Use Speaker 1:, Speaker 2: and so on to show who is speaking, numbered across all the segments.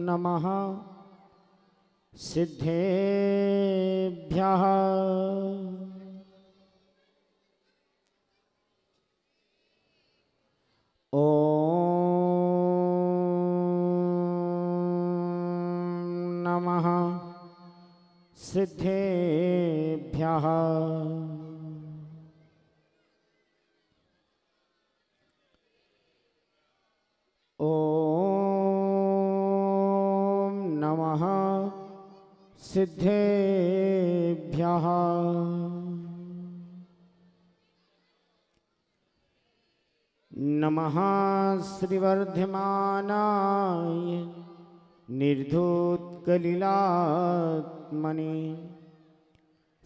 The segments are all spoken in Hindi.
Speaker 1: नमः सिद्धेभ्यः ॐ नमः सिद्धेभ्यः ॐ नमः सिद्धेभ्यः नमः श्रीवर्धमानाय निर्धूतकलिलात्मने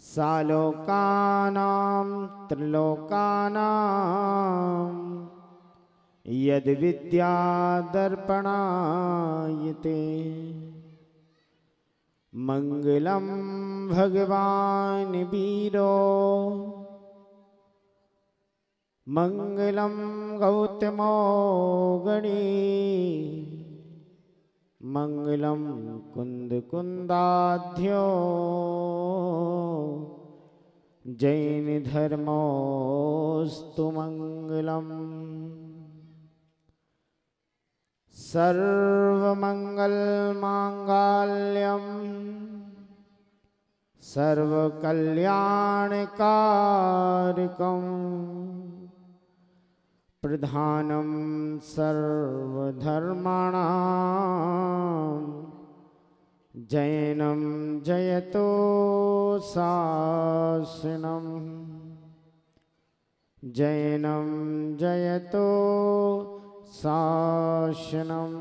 Speaker 1: सालोकानां त्रिलोकानां यद्विद्यादर्पणायते मंगलम भगवान वीरो मंगलम गौतमो गणी मंगलम कुंद कुंदाध्यो जैन धर्मोस्तु मंगलम सर्वमंगल मांगल्यम सर्वकल्याणकारकम प्रधानम सर्वधर्माणां जैनम जयतो शासनम जैनम जयतो शासनम।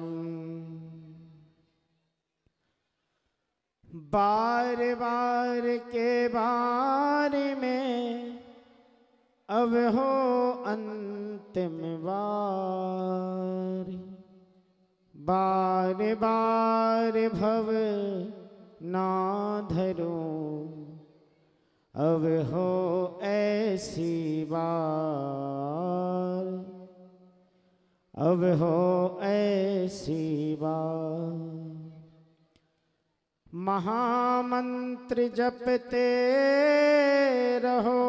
Speaker 1: बार बार के बारे में अब हो अंतिम बार, बार बार भव ना धरो अब हो ऐसी बार, अब हो ऐसी बार। महामंत्र जपते रहो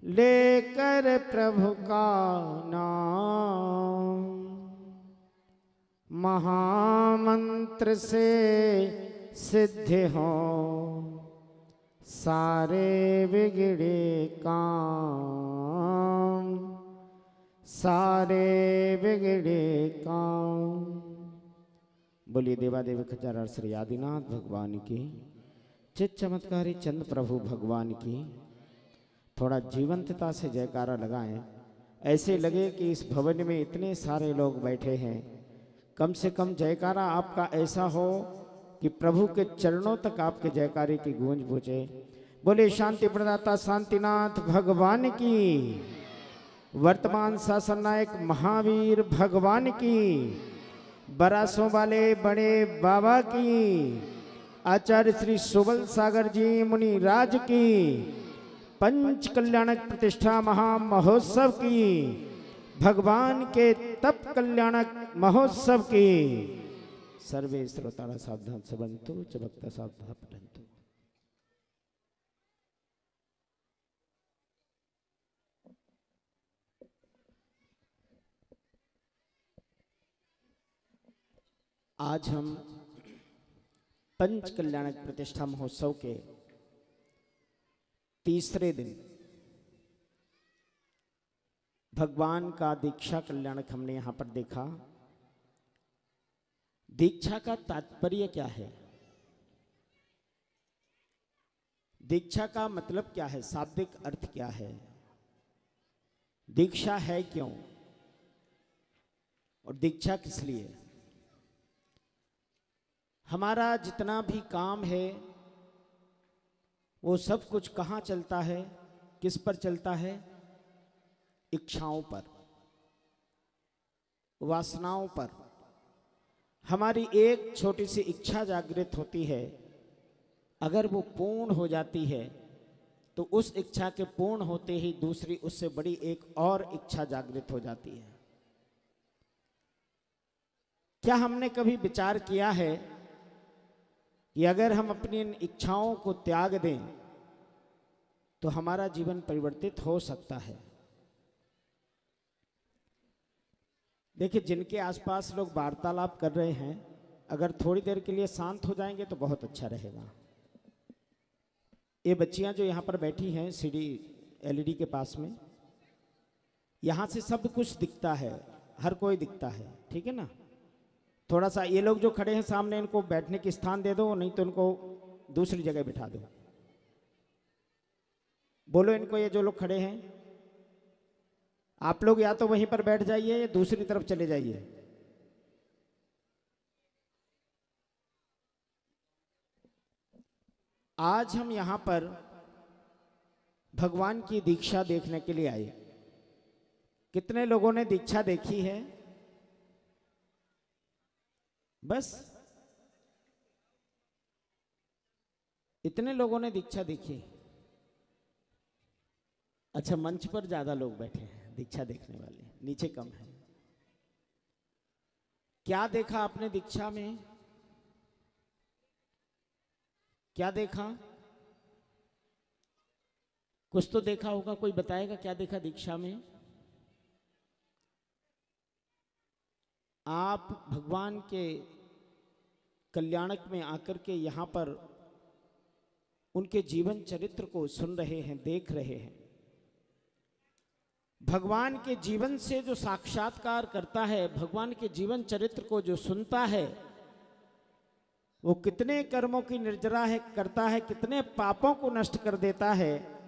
Speaker 1: लेकर प्रभु का नाम, महामंत्र से सिद्ध हो सारे बिगड़े काम, सारे बिगड़े काम। बोलिए देवादेव खजारा श्री आदिनाथ भगवान की, चित चमत्कारी चंद प्रभु भगवान की। थोड़ा जीवंतता से जयकारा लगाएं, ऐसे लगे कि इस भवन में इतने सारे लोग बैठे हैं। कम से कम जयकारा आपका ऐसा हो कि प्रभु के चरणों तक आपके जयकारे की गूंज पहुंचे। बोले शांति प्रदाता शांतिनाथ भगवान की, वर्तमान शासन नायक महावीर भगवान की, बरासों वाले बड़े बाबा की, आचार्य श्री सुबल सागर जी मुनि राज की, पंच कल्याणक प्रतिष्ठा महामहोत्सव की, भगवान के तप कल्याणक महोत्सव की। सर्वे श्रोताः सावधान सवन्तु च भक्ता सावधान पठन्तु। आज हम पंच कल्याणक प्रतिष्ठा महोत्सव के तीसरे दिन भगवान का दीक्षा कल्याणक हमने यहां पर देखा। दीक्षा का तात्पर्य क्या है, दीक्षा का मतलब क्या है, शाब्दिक अर्थ क्या है, दीक्षा है क्यों और दीक्षा किस लिए। हमारा जितना भी काम है वो सब कुछ कहाँ चलता है, किस पर चलता है, इच्छाओं पर, वासनाओं पर। हमारी एक छोटी सी इच्छा जागृत होती है, अगर वो पूर्ण हो जाती है तो उस इच्छा के पूर्ण होते ही दूसरी उससे बड़ी एक और इच्छा जागृत हो जाती है। क्या हमने कभी विचार किया है कि अगर हम अपनी इन इच्छाओं को त्याग दें तो हमारा जीवन परिवर्तित हो सकता है? देखिए, जिनके आसपास लोग वार्तालाप कर रहे हैं, अगर थोड़ी देर के लिए शांत हो जाएंगे तो बहुत अच्छा रहेगा। ये बच्चियां जो यहाँ पर बैठी हैं सीडी एलईडी के पास में, यहाँ से सब कुछ दिखता है, हर कोई दिखता है, ठीक है ना? थोड़ा सा ये लोग जो खड़े हैं सामने, इनको बैठने की स्थान दे दो, नहीं तो इनको दूसरी जगह बिठा दो। बोलो इनको, ये जो लोग खड़े हैं, आप लोग या तो वहीं पर बैठ जाइए या दूसरी तरफ चले जाइए। आज हम यहां पर भगवान की दीक्षा देखने के लिए आए। कितने लोगों ने दीक्षा देखी है? बस इतने लोगों ने दीक्षा देखी? अच्छा, मंच पर ज्यादा लोग बैठे हैं दीक्षा देखने वाले, नीचे कम है। क्या देखा आपने दीक्षा में? क्या देखा? कुछ तो देखा होगा, कोई बताएगा क्या देखा दीक्षा में? आप भगवान के कल्याणक में आकर के यहाँ पर उनके जीवन चरित्र को सुन रहे हैं, देख रहे हैं। भगवान के जीवन से जो साक्षात्कार करता है, भगवान के जीवन चरित्र को जो सुनता है, वो कितने कर्मों की निर्जरा है करता है, कितने पापों को नष्ट कर देता है।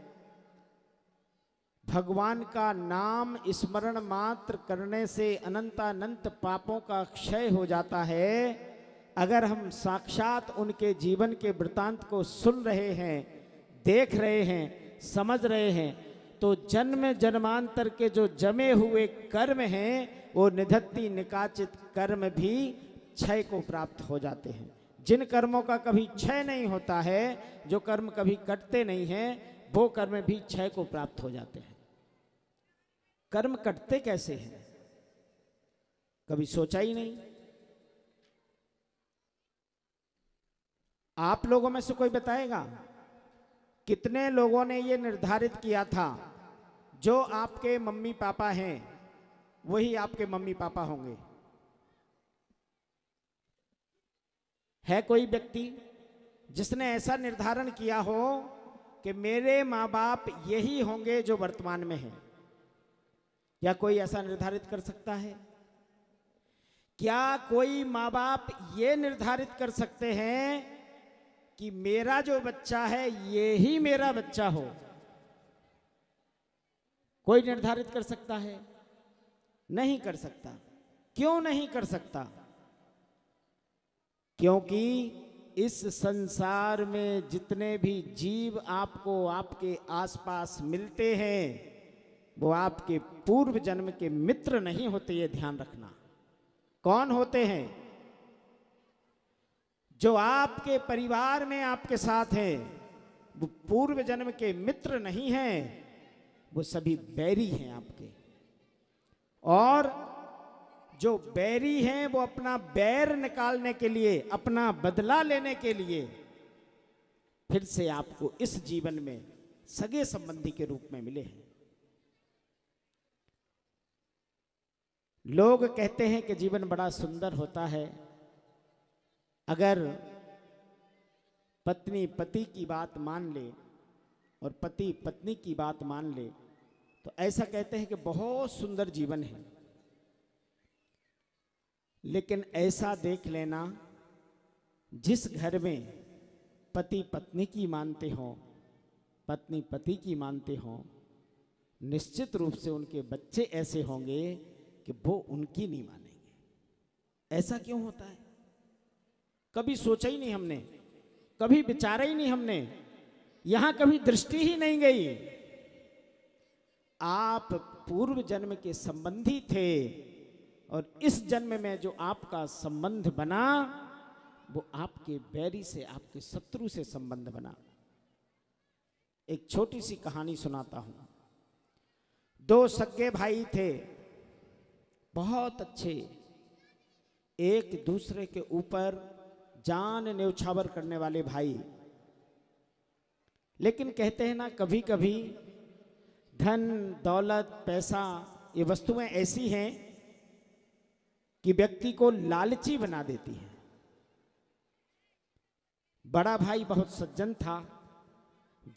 Speaker 1: भगवान का नाम स्मरण मात्र करने से अनंतानंत पापों का क्षय हो जाता है। अगर हम साक्षात उनके जीवन के वृतांत को सुन रहे हैं, देख रहे हैं, समझ रहे हैं, तो जन्म जन्मांतर के जो जमे हुए कर्म हैं, वो निधत्ति निकाचित कर्म भी क्षय को प्राप्त हो जाते हैं। जिन कर्मों का कभी क्षय नहीं होता है, जो कर्म कभी कटते नहीं हैं, वो कर्म भी क्षय को प्राप्त हो जाते हैं। कर्म कटते कैसे हैं, कभी सोचा ही नहीं। आप लोगों में से कोई बताएगा कितने लोगों ने ये निर्धारित किया था जो आपके मम्मी पापा हैं वही आपके मम्मी पापा होंगे? है कोई व्यक्ति जिसने ऐसा निर्धारण किया हो कि मेरे माँ बाप यही होंगे जो वर्तमान में हैं? क्या कोई ऐसा निर्धारित कर सकता है? क्या कोई माँ बाप ये निर्धारित कर सकते हैं कि मेरा जो बच्चा है ये ही मेरा बच्चा हो? कोई निर्धारित कर सकता है? नहीं कर सकता। क्यों नहीं कर सकता? क्योंकि इस संसार में जितने भी जीव आपको आपके आसपास मिलते हैं, वो आपके पूर्व जन्म के मित्र नहीं होते, ये ध्यान रखना। कौन होते हैं? जो आपके परिवार में आपके साथ हैं, वो पूर्व जन्म के मित्र नहीं हैं, वो सभी बैरी हैं आपके। और जो बैरी हैं वो अपना बैर निकालने के लिए, अपना बदला लेने के लिए फिर से आपको इस जीवन में सगे संबंधी के रूप में मिले हैं। लोग कहते हैं कि जीवन बड़ा सुंदर होता है अगर पत्नी पति की बात मान ले और पति पत्नी की बात मान ले, तो ऐसा कहते हैं कि बहुत सुंदर जीवन है। लेकिन ऐसा देख लेना, जिस घर में पति पत्नी की मानते हो, पत्नी पति की मानते हो, निश्चित रूप से उनके बच्चे ऐसे होंगे कि वो उनकी नहीं मानेंगे। ऐसा क्यों होता है? कभी सोचा ही नहीं हमने, कभी विचारा ही नहीं हमने, यहां कभी दृष्टि ही नहीं गई। आप पूर्व जन्म के संबंधी थे और इस जन्म में जो आपका संबंध बना वो आपके बैरी से, आपके शत्रु से संबंध बना। एक छोटी सी कहानी सुनाता हूं। दो सगे भाई थे, बहुत अच्छे, एक दूसरे के ऊपर जान न्यौछावर करने वाले भाई। लेकिन कहते हैं ना, कभी कभी धन दौलत पैसा ये वस्तुएं ऐसी हैं कि व्यक्ति को लालची बना देती है। बड़ा भाई बहुत सज्जन था,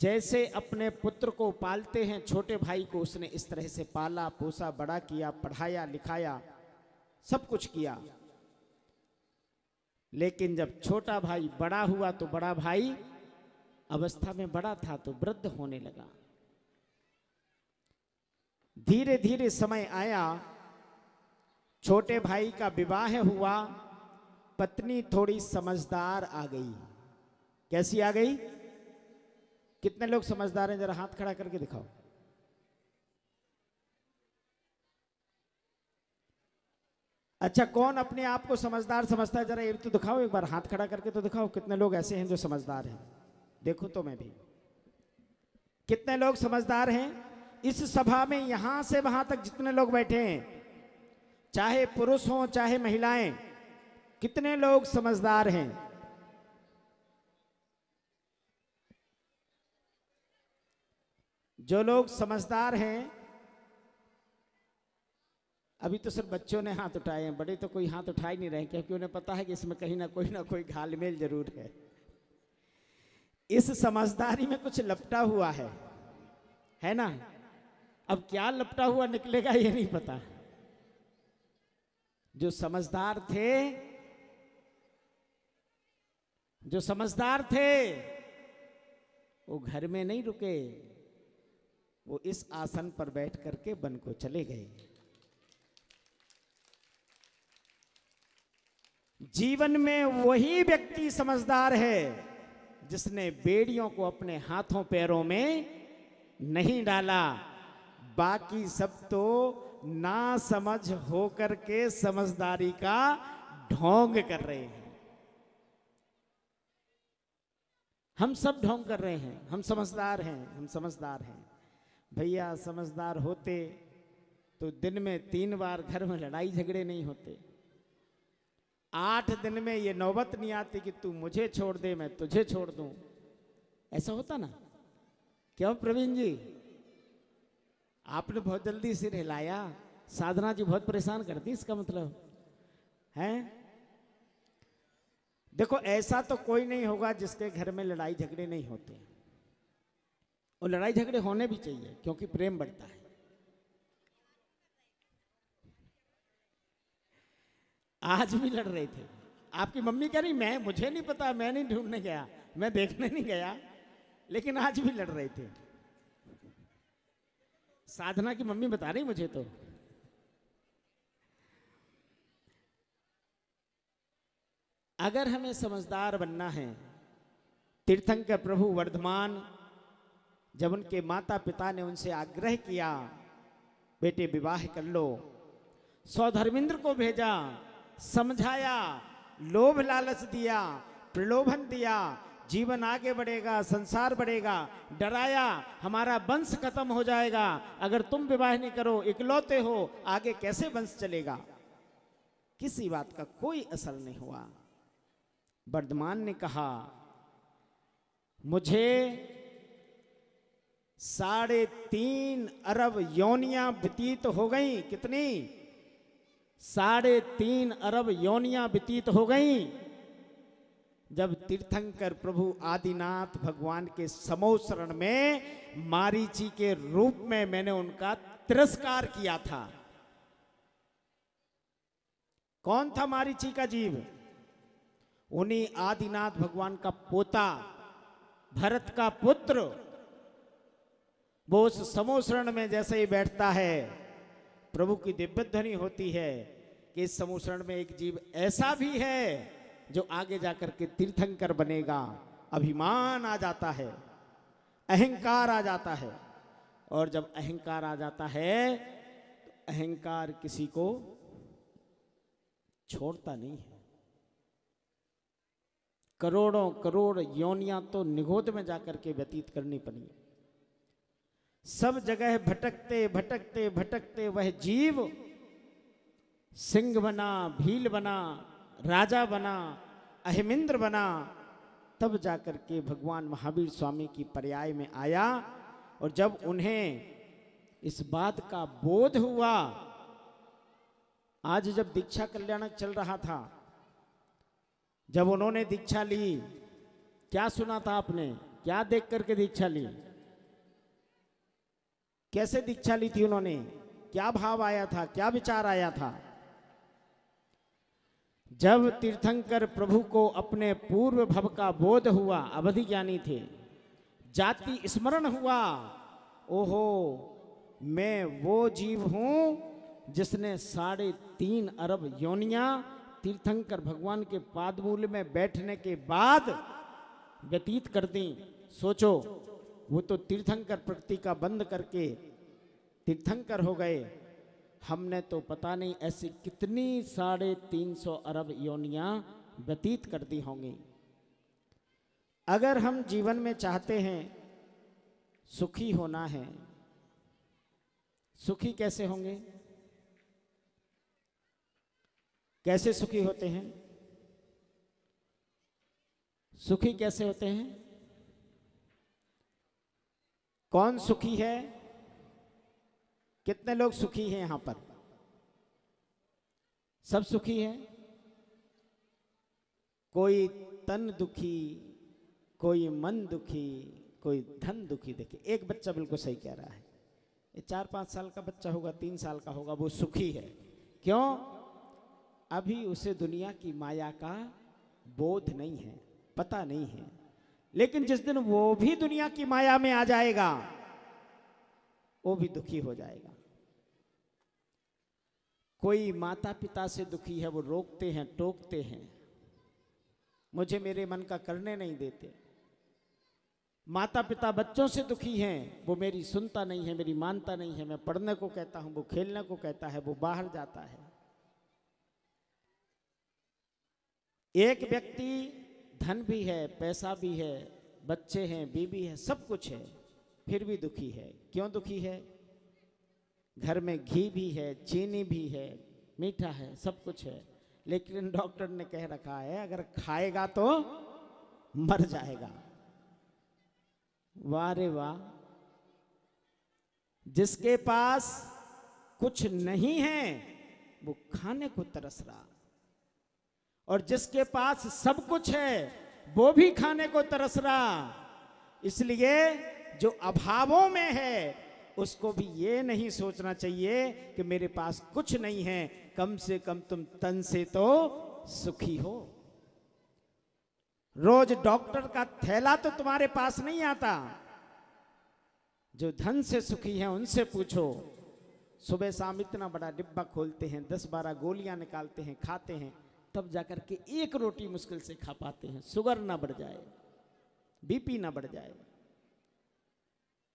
Speaker 1: जैसे अपने पुत्र को पालते हैं छोटे भाई को उसने इस तरह से पाला पोसा, बड़ा किया, पढ़ाया लिखाया, सब कुछ किया। लेकिन जब छोटा भाई बड़ा हुआ तो बड़ा भाई अवस्था में बड़ा था तो वृद्ध होने लगा। धीरे धीरे समय आया, छोटे भाई का विवाह हुआ, पत्नी थोड़ी समझदार आ गई। कैसी आ गई? कितने लोग समझदार हैं? जरा हाथ खड़ा करके दिखाओ। अच्छा, कौन अपने आप को समझदार समझता है? जरा ये तो दिखाओ, एक बार हाथ खड़ा करके तो दिखाओ कितने लोग ऐसे हैं जो समझदार हैं। देखो तो मैं भी, कितने लोग समझदार हैं? इस सभा में यहां से वहां तक जितने लोग बैठे हैं, चाहे पुरुष हों चाहे महिलाएं, कितने लोग समझदार हैं? जो लोग समझदार हैं, अभी तो सिर्फ बच्चों ने हाथ उठाए हैं, बड़े तो कोई हाथ उठा ही नहीं रहे, क्योंकि उन्हें पता है कि इसमें कहीं ना कोई घालमेल जरूर है। इस समझदारी में कुछ लपटा हुआ है ना? अब क्या लपटा हुआ निकलेगा ये नहीं पता। जो समझदार थे वो घर में नहीं रुके, वो इस आसन पर बैठ करके वन को चले गए। जीवन में वही व्यक्ति समझदार है जिसने बेड़ियों को अपने हाथों पैरों में नहीं डाला। बाकी सब तो ना समझ होकर के समझदारी का ढोंग कर रहे हैं। हम सब ढोंग कर रहे हैं, हम समझदार हैं। भैया समझदार होते तो दिन में 3 बार घर में लड़ाई झगड़े नहीं होते। 8 दिन में ये नौबत नहीं आती कि तू मुझे छोड़ दे मैं तुझे छोड़ दूं। ऐसा होता ना? क्यों प्रवीण जी, आपने बहुत जल्दी सिर हिलाया। साधना जी बहुत परेशान करती, इसका मतलब है। देखो, ऐसा तो कोई नहीं होगा जिसके घर में लड़ाई झगड़े नहीं होते, और लड़ाई झगड़े होने भी चाहिए क्योंकि प्रेम बढ़ता है। आज भी लड़ रहे थे। आपकी मम्मी कह रही मुझे नहीं पता, मैं नहीं ढूंढने गया, मैं देखने नहीं गया, लेकिन आज भी लड़ रहे थे। साधना की मम्मी बता रही मुझे तो। अगर हमें समझदार बनना है, तीर्थंकर प्रभु वर्धमान जब उनके माता पिता ने उनसे आग्रह किया बेटे विवाह कर लो, सौधर्मेंद्र को भेजा, समझाया, लोभ लालच दिया, प्रलोभन दिया, जीवन आगे बढ़ेगा, संसार बढ़ेगा, डराया हमारा वंश खत्म हो जाएगा, अगर तुम विवाह नहीं करो, इकलौते हो, आगे कैसे वंश चलेगा। किसी बात का कोई असर नहीं हुआ। वर्धमान ने कहा मुझे 3.5 अरब योनियां व्यतीत हो गई। कितनी? 3.5 अरब योनियां व्यतीत हो गई जब तीर्थंकर प्रभु आदिनाथ भगवान के समोसरण में मारीची के रूप में मैंने उनका तिरस्कार किया था। कौन था मारीची का जीव? उन्हीं आदिनाथ भगवान का पोता, भरत का पुत्र। वो उस समोसरण में जैसे ही बैठता है, प्रभु की दिव्य ध्वनि होती है कि इस समोसरण में एक जीव ऐसा भी है जो आगे जाकर के तीर्थंकर बनेगा। अभिमान आ जाता है, अहंकार आ जाता है, और जब अहंकार आ जाता है तो अहंकार किसी को छोड़ता नहीं है। करोड़ों करोड़ योनियां तो निगोद में जाकर के व्यतीत करनी पड़ी। सब जगह भटकते भटकते भटकते वह जीव सिंह बना, भील बना, राजा बना, अहिमिंद्र बना, तब जाकर के भगवान महावीर स्वामी की पर्याय में आया। और जब उन्हें इस बात का बोध हुआ, आज जब दीक्षा कल्याण चल रहा था, जब उन्होंने दीक्षा ली, क्या सुना था आपने? क्या देख करके दीक्षा ली? कैसे दीक्षा ली थी उन्होंने? क्या भाव आया था? क्या विचार आया था? जब तीर्थंकर प्रभु को अपने पूर्व भव का बोध हुआ, अवधि ज्ञानी थे, जाति स्मरण हुआ, ओहो मैं वो जीव हूं जिसने 3.5 अरब योनियां तीर्थंकर भगवान के पादमूल में बैठने के बाद व्यतीत कर दी। सोचो, वो तो तीर्थंकर प्रकृति का बंद करके तीर्थंकर हो गए, हमने तो पता नहीं ऐसी कितनी 350 अरब योनियां व्यतीत कर दी होंगी। अगर हम जीवन में चाहते हैं सुखी होना है, सुखी कैसे होंगे? कैसे सुखी होते हैं? सुखी कैसे होते हैं? कौन सुखी है? कितने लोग सुखी हैं यहां पर? सब सुखी हैं? कोई तन दुखी, कोई मन दुखी, कोई धन दुखी। देखिए, एक बच्चा बिल्कुल सही कह रहा है, ये 4-5 साल का बच्चा होगा, 3 साल का होगा, वो सुखी है। क्यों? अभी उसे दुनिया की माया का बोध नहीं है, पता नहीं है। लेकिन जिस दिन वो भी दुनिया की माया में आ जाएगा, वो भी दुखी हो जाएगा। कोई माता पिता से दुखी है, वो रोकते हैं, टोकते हैं, मुझे मेरे मन का करने नहीं देते। माता पिता बच्चों से दुखी हैं, वो मेरी सुनता नहीं है, मेरी मानता नहीं है। मैं पढ़ने को कहता हूं, वो खेलने को कहता है, वो बाहर जाता है। एक व्यक्ति धन भी है, पैसा भी है, बच्चे हैं, बीवी है, सब कुछ है, फिर भी दुखी है। क्यों दुखी है? घर में घी भी है, चीनी भी है, मीठा है, सब कुछ है, लेकिन डॉक्टर ने कह रखा है अगर खाएगा तो मर जाएगा। वाह रे वाह! जिसके पास कुछ नहीं है वो खाने को तरस रहा, और जिसके पास सब कुछ है वो भी खाने को तरस रहा। इसलिए जो अभावों में है उसको भी ये नहीं सोचना चाहिए कि मेरे पास कुछ नहीं है, कम से कम तुम तन से तो सुखी हो। रोज डॉक्टर का थैला तो तुम्हारे पास नहीं आता। जो धन से सुखी हैं उनसे पूछो, सुबह शाम इतना बड़ा डिब्बा खोलते हैं, 10-12 गोलियां निकालते हैं, खाते हैं, तब जाकर के एक रोटी मुश्किल से खा पाते हैं, शुगर ना बढ़ जाए, बीपी ना बढ़ जाए।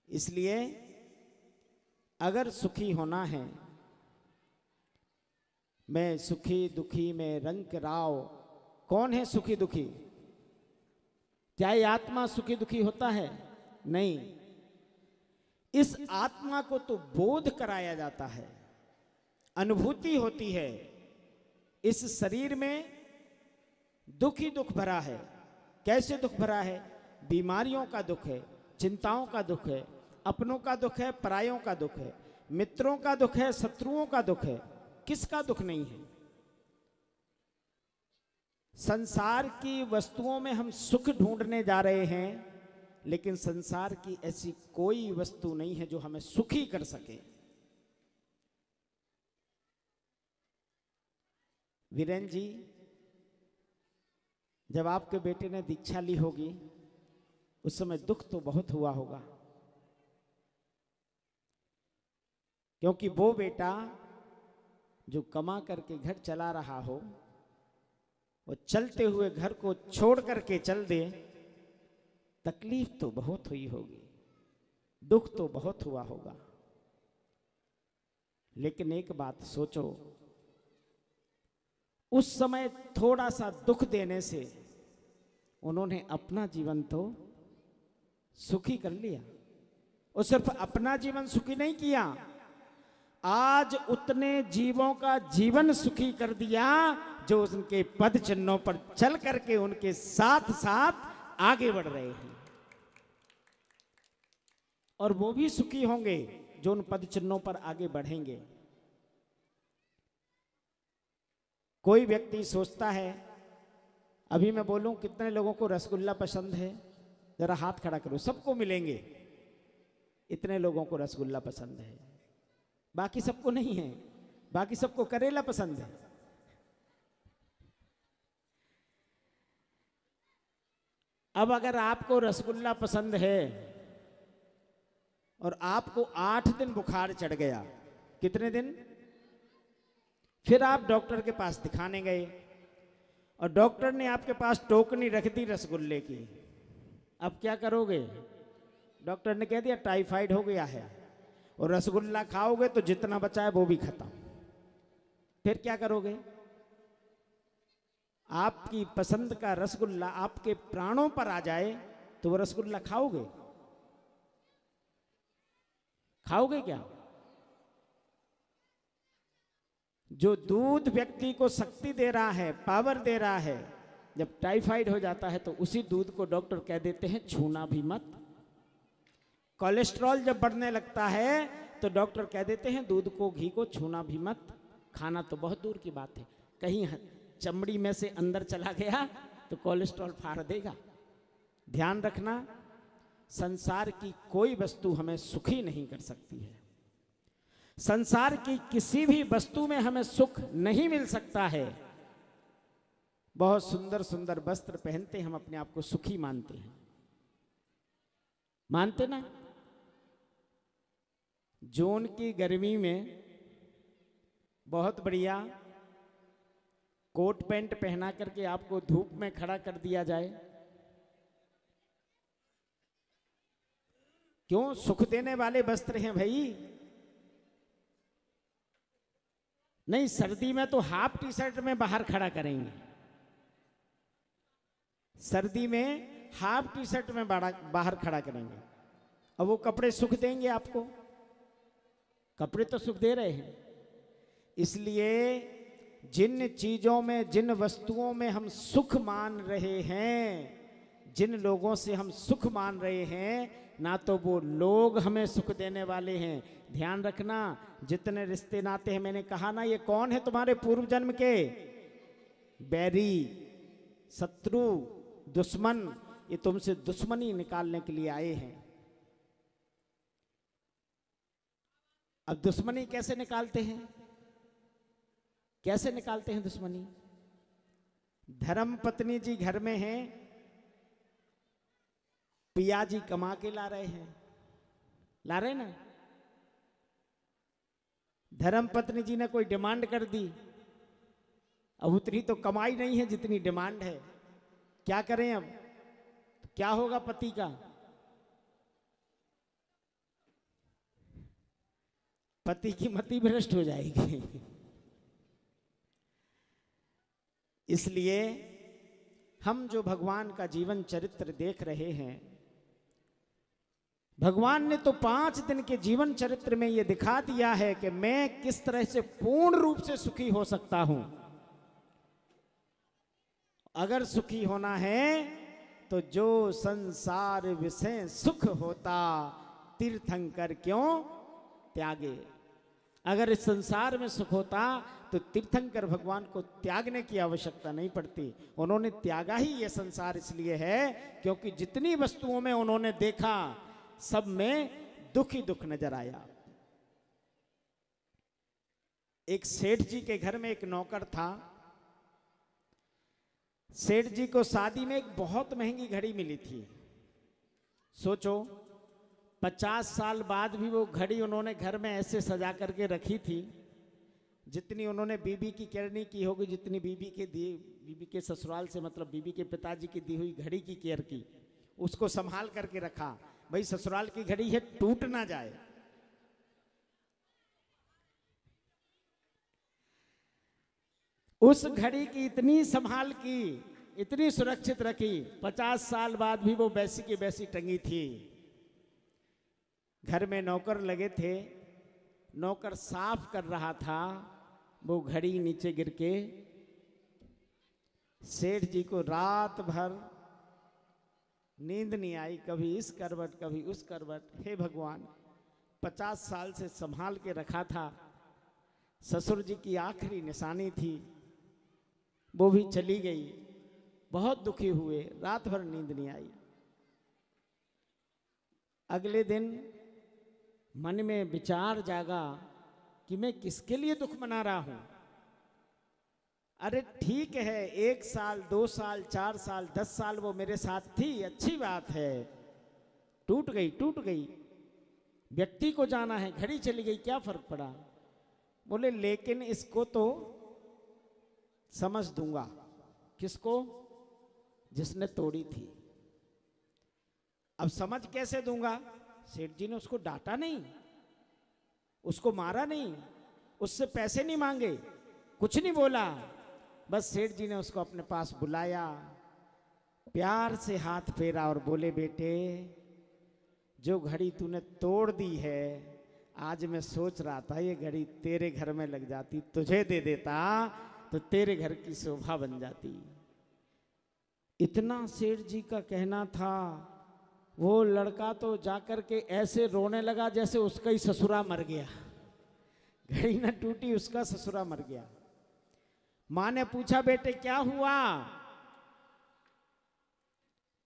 Speaker 1: इसलिए अगर सुखी होना है, मैं सुखी दुखी में रंग राव। कौन है सुखी दुखी? क्या ये आत्मा सुखी दुखी होता है? नहीं। इस आत्मा को तो बोध कराया जाता है, अनुभूति होती है। इस शरीर में दुख ही दुख भरा है। कैसे दुख भरा है? बीमारियों का दुख है, चिंताओं का दुख है, अपनों का दुख है, परायों का दुख है, मित्रों का दुख है, शत्रुओं का दुख है। किसका दुख नहीं है? संसार की वस्तुओं में हम सुख ढूंढने जा रहे हैं, लेकिन संसार की ऐसी कोई वस्तु नहीं है जो हमें सुखी कर सके। वीरेन जी, जब आपके बेटे ने दीक्षा ली होगी उस समय दुख तो बहुत हुआ होगा, क्योंकि वो बेटा जो कमा करके घर चला रहा हो, वो चलते हुए घर को छोड़ करके चल दे, तकलीफ तो बहुत हुई होगी, दुख तो बहुत हुआ होगा। लेकिन एक बात सोचो, उस समय थोड़ा सा दुख देने से उन्होंने अपना जीवन तो सुखी कर लिया। और सिर्फ अपना जीवन सुखी नहीं किया, आज उतने जीवों का जीवन सुखी कर दिया जो उनके पद चिन्हों पर चल करके उनके साथ साथ आगे बढ़ रहे हैं, और वो भी सुखी होंगे जो उन पद चिन्हों पर आगे बढ़ेंगे। कोई व्यक्ति सोचता है, अभी मैं बोलूं कितने लोगों को रसगुल्ला पसंद है, जरा हाथ खड़ा करो, सबको मिलेंगे। इतने लोगों को रसगुल्ला पसंद है, बाकी सबको नहीं है, बाकी सबको करेला पसंद है। अब अगर आपको रसगुल्ला पसंद है और आपको 8 दिन बुखार चढ़ गया, कितने दिन, फिर आप डॉक्टर के पास दिखाने गए और डॉक्टर ने आपके पास टोकनी रख दी रसगुल्ले की, अब क्या करोगे? डॉक्टर ने कह दिया टाइफाइड हो गया है, और रसगुल्ला खाओगे तो जितना बचा है वो भी खत्म, फिर क्या करोगे? आपकी पसंद का रसगुल्ला आपके प्राणों पर आ जाए तो वो रसगुल्ला खाओगे? खाओगे क्या? जो दूध व्यक्ति को शक्ति दे रहा है, पावर दे रहा है, जब टाइफाइड हो जाता है तो उसी दूध को डॉक्टर कह देते हैं छूना भी मत। कोलेस्ट्रॉल जब बढ़ने लगता है तो डॉक्टर कह देते हैं दूध को, घी को छूना भी मत। खाना तो बहुत दूर की बात है, कहीं चमड़ी में से अंदर चला गया तो कोलेस्ट्रॉल फाड़ देगा। ध्यान रखना, संसार की कोई वस्तु हमें सुखी नहीं कर सकती है। संसार की किसी भी वस्तु में हमें सुख नहीं मिल सकता है। बहुत सुंदर सुंदर वस्त्र पहनते हम अपने आप को सुखी मानते हैं, मानते ना? जून की गर्मी में बहुत बढ़िया कोट पैंट पहना करके आपको धूप में खड़ा कर दिया जाए, क्यों? सुख देने वाले वस्त्र हैं भाई। नहीं, सर्दी में तो हाफ टी शर्ट में बाहर खड़ा करेंगे, सर्दी में हाफ टी शर्ट में बाहर खड़ा करेंगे, अब वो कपड़े सुख देंगे आपको? कपड़े तो सुख दे रहे हैं। इसलिए जिन चीजों में, जिन वस्तुओं में हम सुख मान रहे हैं, जिन लोगों से हम सुख मान रहे हैं, ना तो वो लोग हमें सुख देने वाले हैं। ध्यान रखना, जितने रिश्ते नाते हैं, मैंने कहा ना, ये कौन है? तुम्हारे पूर्व जन्म के बैरी, शत्रु, दुश्मन, ये तुमसे दुश्मनी निकालने के लिए आए हैं। अब दुश्मनी कैसे निकालते हैं? कैसे निकालते हैं दुश्मनी? धर्म पत्नी जी घर में हैं, पिया जी कमा के ला रहे हैं, ला रहे ना? धर्म पत्नी जी ने कोई डिमांड कर दी, अब उतनी तो कमाई नहीं है जितनी डिमांड है, क्या करें? अब क्या होगा पति का? पति की मति भ्रष्ट हो जाएगी। इसलिए हम जो भगवान का जीवन चरित्र देख रहे हैं, भगवान ने तो 5 दिन के जीवन चरित्र में यह दिखा दिया है कि मैं किस तरह से पूर्ण रूप से सुखी हो सकता हूं। अगर सुखी होना है तो जो संसार विषय सुख होता, तीर्थंकर क्यों त्यागे। अगर इस संसार में सुख होता तो तीर्थंकर भगवान को त्यागने की आवश्यकता नहीं पड़ती। उन्होंने त्यागा ही ये संसार इसलिए है क्योंकि जितनी वस्तुओं में उन्होंने देखा, सब में दुख ही दुख नजर आया। एक सेठ जी के घर में एक नौकर था। सेठ जी को शादी में एक बहुत महंगी घड़ी मिली थी। सोचो, 50 साल बाद भी वो घड़ी उन्होंने घर में ऐसे सजा करके रखी थी, जितनी उन्होंने बीबी की केयरनी की होगी, जितनी बीबी के ससुराल से, मतलब बीबी के पिताजी की दी हुई घड़ी की केयर की, उसको संभाल करके रखा। भाई ससुराल की घड़ी है, टूट ना जाए। उस घड़ी की इतनी संभाल की, इतनी सुरक्षित रखी, 50 साल बाद भी वो वैसी की वैसी टंगी थी। घर में नौकर लगे थे, नौकर साफ कर रहा था, वो घड़ी नीचे गिर के सेठ जी को रात भर नींद नहीं आई, कभी इस करवट कभी उस करवट। हे भगवान, 50 साल से संभाल के रखा था, ससुर जी की आखिरी निशानी थी, वो भी चली गई। बहुत दुखी हुए, रात भर नींद नहीं आई। अगले दिन मन में विचार जागा कि मैं किसके लिए दुख मना रहा हूं। अरे ठीक है, 1 साल 2 साल 4 साल 10 साल वो मेरे साथ थी, अच्छी बात है। टूट गई टूट गई, व्यक्ति को जाना है, घड़ी चली गई, क्या फर्क पड़ा। बोले लेकिन इसको तो समझ दूंगा। किसको? जिसने तोड़ी थी। अब समझ कैसे दूंगा? सेठ जी ने उसको डांटा नहीं, उसको मारा नहीं, उससे पैसे नहीं मांगे, कुछ नहीं बोला। बस सेठ जी ने उसको अपने पास बुलाया, प्यार से हाथ फेरा और बोले, बेटे जो घड़ी तूने तोड़ दी है, आज मैं सोच रहा था ये घड़ी तेरे घर में लग जाती, तुझे दे देता तो तेरे घर की शोभा बन जाती। इतना सेठ जी का कहना था। वो लड़का तो जाकर के ऐसे रोने लगा जैसे उसका ही ससुरा मर गया। घड़ी न टूटी, उसका ससुरा मर गया। मां ने पूछा, बेटे क्या हुआ?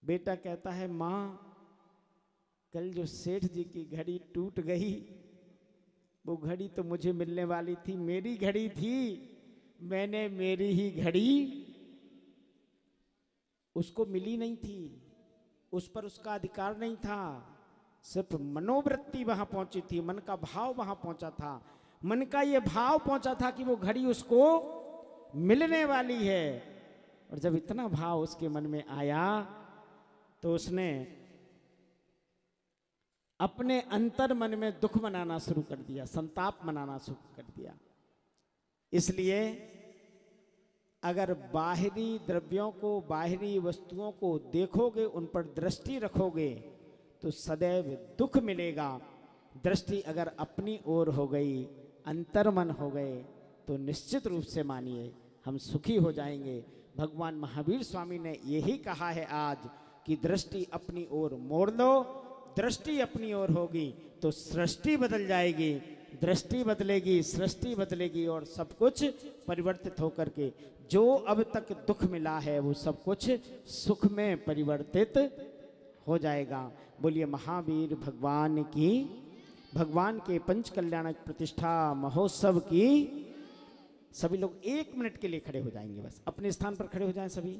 Speaker 1: बेटा कहता है, मां कल जो सेठ जी की घड़ी टूट गई, वो घड़ी तो मुझे मिलने वाली थी, मेरी घड़ी थी, मैंने मेरी ही घड़ी, उसको मिली नहीं थी, उस पर उसका अधिकार नहीं था। सिर्फ मनोवृत्ति वहां पहुंची थी, मन का भाव वहां पहुंचा था। मन का ये भाव पहुंचा था कि वो घड़ी उसको मिलने वाली है। और जब इतना भाव उसके मन में आया तो उसने अपने अंतर मन में दुख मनाना शुरू कर दिया, संताप मनाना शुरू कर दिया। इसलिए अगर बाहरी द्रव्यों को, बाहरी वस्तुओं को देखोगे, उन पर दृष्टि रखोगे तो सदैव दुख मिलेगा। दृष्टि अगर अपनी ओर हो गई, अंतर्मन हो गए, तो निश्चित रूप से मानिए हम सुखी हो जाएंगे। भगवान महावीर स्वामी ने यही कहा है आज कि दृष्टि अपनी ओर मोड़ लो। दृष्टि अपनी ओर होगी तो सृष्टि बदल जाएगी, दृष्टि बदलेगी, सृष्टि बदलेगी और सब कुछ परिवर्तित होकर के जो अब तक दुख मिला है वो सब कुछ सुख में परिवर्तित हो जाएगा। बोलिए महावीर भगवान की, भगवान के पंच कल्याणक प्रतिष्ठा महोत्सव की। सभी लोग 1 मिनट के लिए खड़े हो जाएंगे, बस अपने स्थान पर खड़े हो जाएं सभी।